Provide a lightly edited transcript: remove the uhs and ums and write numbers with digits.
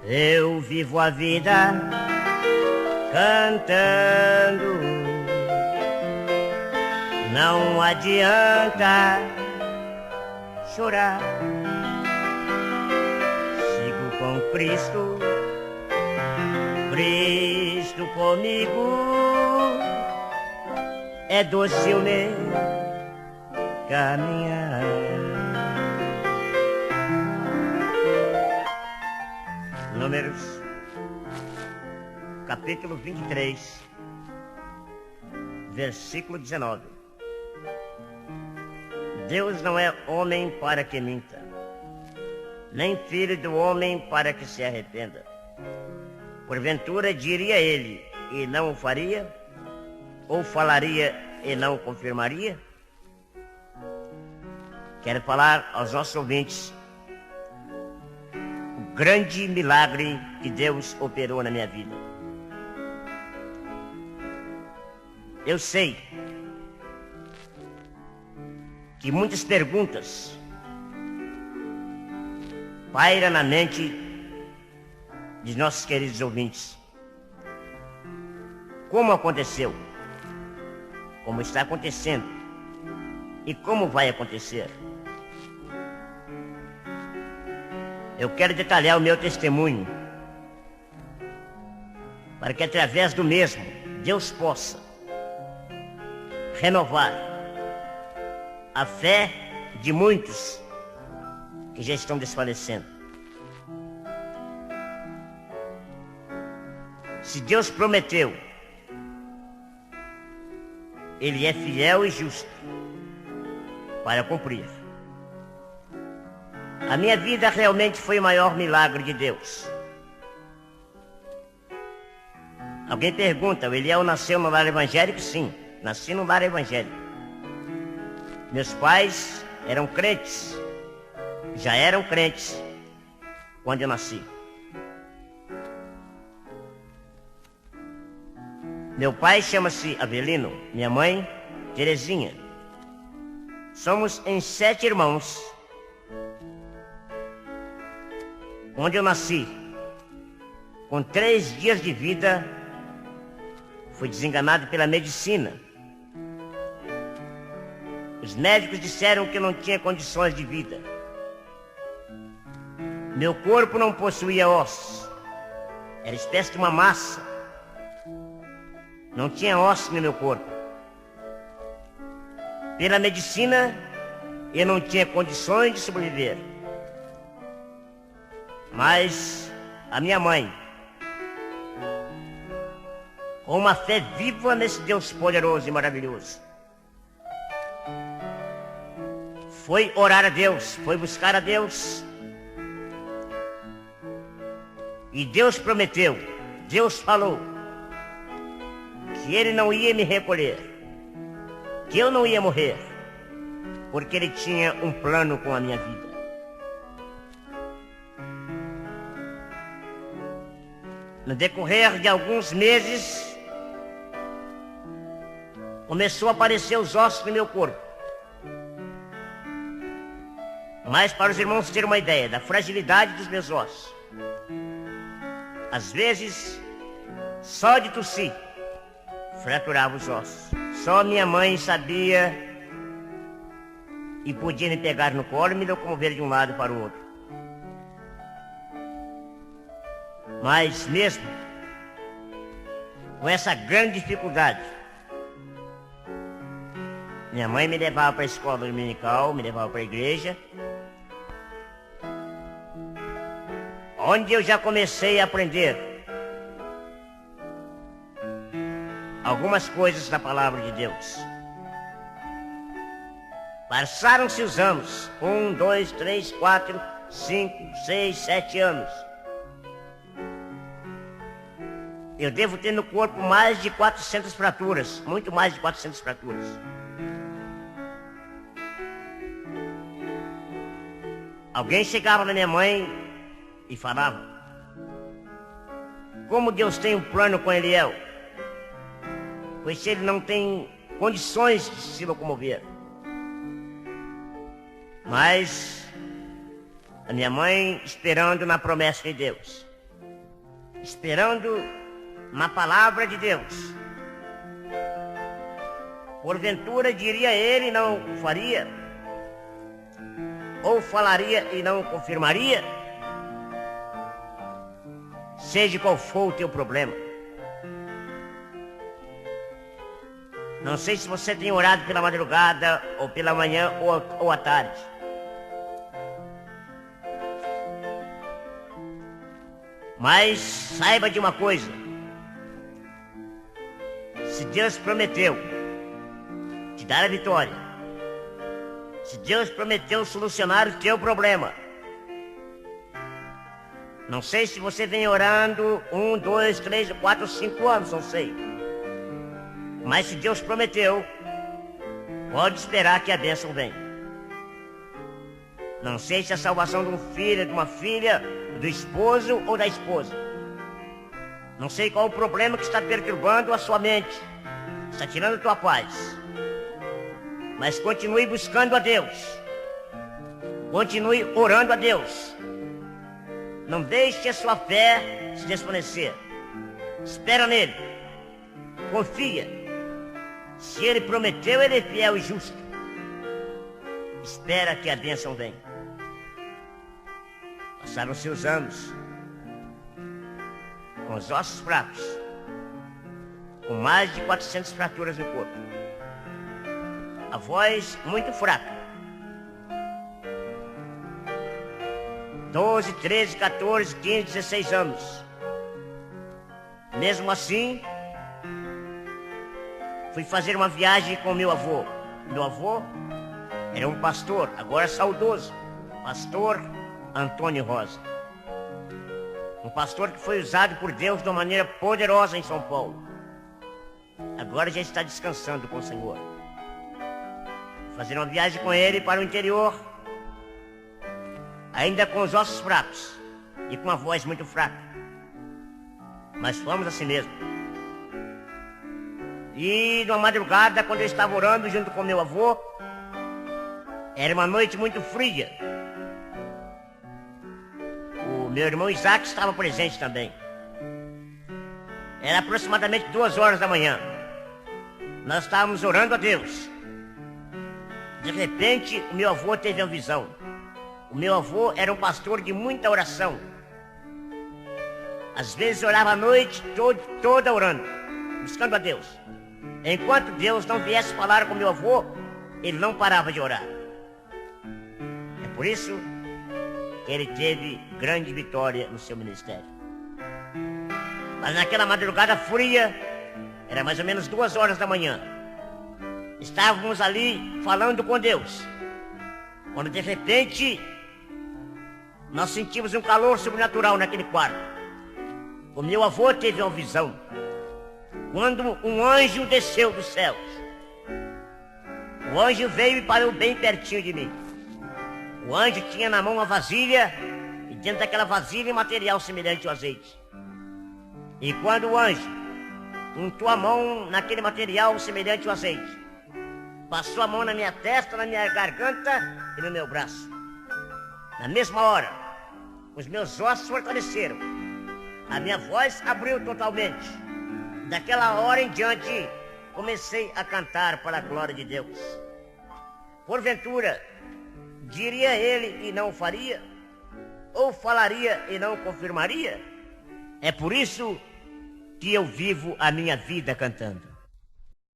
Eu vivo a vida cantando, não adianta chorar. Sigo com Cristo, Cristo comigo, é doce o meu caminhar. Números, capítulo 23, versículo 19. Deus não é homem para que minta, nem filho do homem para que se arrependa. Porventura diria ele e não o faria? Ou falaria e não o confirmaria? Quero falar aos nossos ouvintes o grande milagre que Deus operou na minha vida. Eu sei que muitas perguntas pairam na mente de nossos queridos ouvintes. Como aconteceu? Como está acontecendo? E como vai acontecer? Eu quero detalhar o meu testemunho, para que através do mesmo Deus possa renovar a fé de muitos que já estão desfalecendo. Se Deus prometeu, Ele é fiel e justo para cumprir. A minha vida realmente foi o maior milagre de Deus. Alguém pergunta, o Eliel nasceu no lar evangélico? Sim, nasci no lar evangélico. Meus pais eram crentes, já eram crentes quando eu nasci. Meu pai chama-se Avelino, minha mãe, Terezinha. Somos em 7 irmãos. Onde eu nasci, com 3 dias de vida, fui desenganado pela medicina. Os médicos disseram que eu não tinha condições de vida. Meu corpo não possuía ossos, era espécie de uma massa. Não tinha ossos no meu corpo. Pela medicina, eu não tinha condições de sobreviver. Mas a minha mãe, com uma fé viva nesse Deus poderoso e maravilhoso, foi orar a Deus, foi buscar a Deus. E Deus prometeu, Deus falou, que Ele não ia me recolher, que eu não ia morrer, porque Ele tinha um plano com a minha vida. No decorrer de alguns meses, começou a aparecer os ossos no meu corpo. Mas para os irmãos terem uma ideia da fragilidade dos meus ossos, às vezes, só de tossir, fraturava os ossos. Só minha mãe sabia e podia me pegar no colo e me locomover de um lado para o outro. Mas mesmo com essa grande dificuldade, minha mãe me levava para a escola dominical, me levava para a igreja, onde eu já comecei a aprender algumas coisas da palavra de Deus. Passaram-se os anos, 1, 2, 3, 4, 5, 6, 7 anos. Eu devo ter no corpo mais de 400 fraturas, muito mais de 400 fraturas. Alguém chegava na minha mãe e falava: como Deus tem um plano com Eliel? Pois se ele não tem condições de se locomover. Mas a minha mãe esperando na promessa de Deus. esperando uma palavra de Deus. Porventura diria ele e não faria? Ou falaria e não confirmaria? Seja qual for o teu problema. Não sei se você tem orado pela madrugada, ou pela manhã, ou à tarde. Mas saiba de uma coisa. Se Deus prometeu te dar a vitória, se Deus prometeu solucionar o teu problema, não sei se você vem orando 1, 2, 3, 4, 5 anos, não sei. Mas se Deus prometeu, pode esperar que a bênção venha. Não sei se a salvação de um filho, de uma filha, do esposo ou da esposa. Não sei qual o problema que está perturbando a sua mente, está tirando a tua paz. Mas continue buscando a Deus. Continue orando a Deus. Não deixe a sua fé se desvanecer. Espera nele. Confia. Se ele prometeu, ele é fiel e justo. Espera que a bênção venha. Passaram-se os anos, com os ossos fracos, com mais de 400 fraturas no corpo, a voz muito fraca. 12, 13, 14, 15, 16 anos. Mesmo assim, fui fazer uma viagem com meu avô. Meu avô era um pastor, agora saudoso, pastor Antônio Rosa. Um pastor que foi usado por Deus de uma maneira poderosa em São Paulo. Agora já está descansando com o Senhor. Fazer uma viagem com ele para o interior, ainda com os ossos fracos e com a voz muito fraca. Mas fomos assim mesmo. E numa madrugada, quando eu estava orando junto com meu avô, era uma noite muito fria. O meu irmão Isaac estava presente também. Era aproximadamente 2 horas da manhã. Nós estávamos orando a Deus. De repente, o meu avô teve uma visão. O meu avô era um pastor de muita oração. Às vezes orava a noite toda orando, buscando a Deus. Enquanto Deus não viesse falar com meu avô, ele não parava de orar. É por isso que ele teve grande vitória no seu ministério. Mas naquela madrugada fria, era mais ou menos 2 horas da manhã, estávamos ali falando com Deus, quando de repente nós sentimos um calor sobrenatural naquele quarto. O meu avô teve uma visão, quando um anjo desceu dos céus. O anjo veio e parou bem pertinho de mim. O anjo tinha na mão uma vasilha, e dentro daquela vasilha material semelhante ao azeite. E quando o anjo untou a mão naquele material semelhante ao azeite, passou a mão na minha testa, na minha garganta e no meu braço. Na mesma hora, os meus ossos fortaleceram. A minha voz abriu totalmente. Daquela hora em diante, comecei a cantar para a glória de Deus. Porventura, diria ele e não faria? Ou falaria e não confirmaria? É por isso que eu vivo a minha vida cantando.